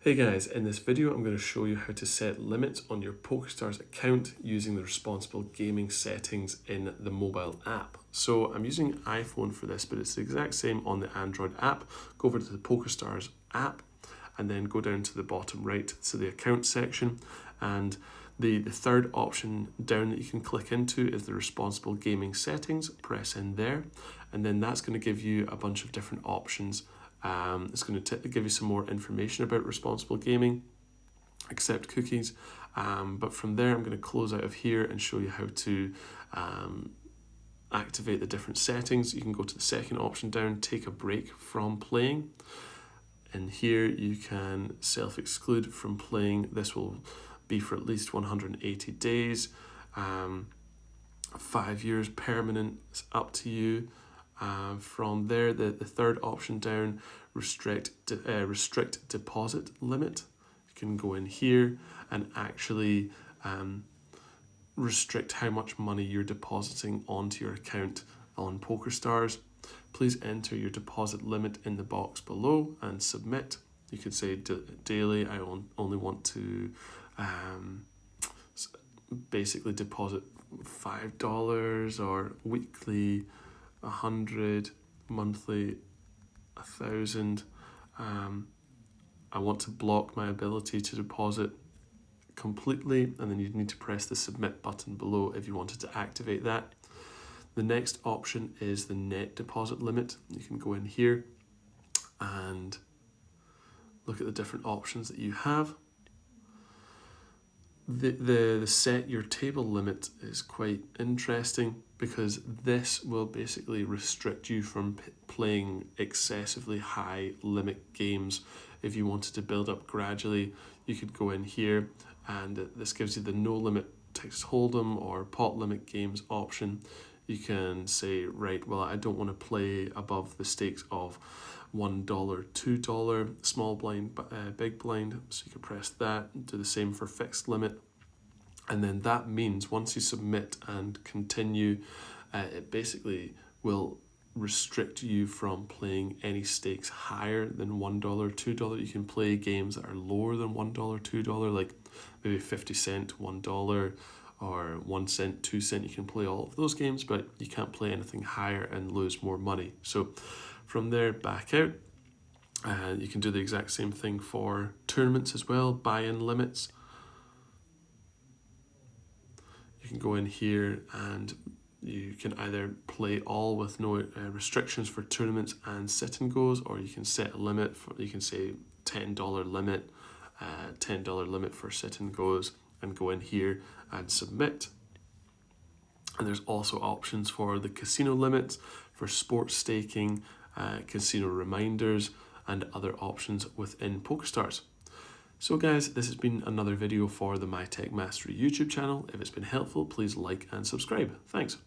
Hey guys, in this video I'm going to show you how to set limits on your Pokerstars account using the responsible gaming settings in the mobile app. So I'm using iPhone for this, but it's the exact same on the Android app. Go over to the Pokerstars app and then go down to the bottom right to the account section, and the third option down that you can click into is the responsible gaming settings. Press in there and then that's going to give you a bunch of different options. It's going to give you some more information about responsible gaming, accept cookies, but from there I'm going to close out of here and show you how to activate the different settings. You can go to the second option down, take a break from playing, and here you can self-exclude from playing. This will be for at least 180 days, 5 years permanent, it's up to you. From there, the third option down, restrict deposit limit. You can go in here and actually restrict how much money you're depositing onto your account on Pokerstars. Please enter your deposit limit in the box below and submit. You could say daily, I only want to basically deposit $5, or weekly 100, monthly 1,000. I want to block my ability to deposit completely, and then you need to press the submit button below if you wanted to activate that. The next option is the net deposit limit. You can go in here and look at the different options that you have. The set your table limit is quite interesting, because this will basically restrict you from playing excessively high limit games. If you wanted to build up gradually, you could go in here and this gives you the no limit Texas Hold'em or pot limit games option. You can say, right, well, I don't want to play above the stakes of $1, $2, small blind, big blind. So you can press that and do the same for fixed limit. And then that means once you submit and continue, it basically will restrict you from playing any stakes higher than $1, $2. You can play games that are lower than $1, $2, like maybe 50 cent, $1, or 1 cent, 2 cent. You can play all of those games, but you can't play anything higher and lose more money. So from there, back out. And you can do the exact same thing for tournaments as well, buy-in limits. You can go in here and you can either play all with no restrictions for tournaments and sit and goes, or you can set a limit for, you can say $10 limit, $10 limit for sit and goes, and go in here and submit. And there's also options for the casino limits, for sports staking, casino reminders, and other options within Pokerstars. So guys, this has been another video for the My Tech Mastery YouTube channel. If it's been helpful, please like and subscribe. Thanks.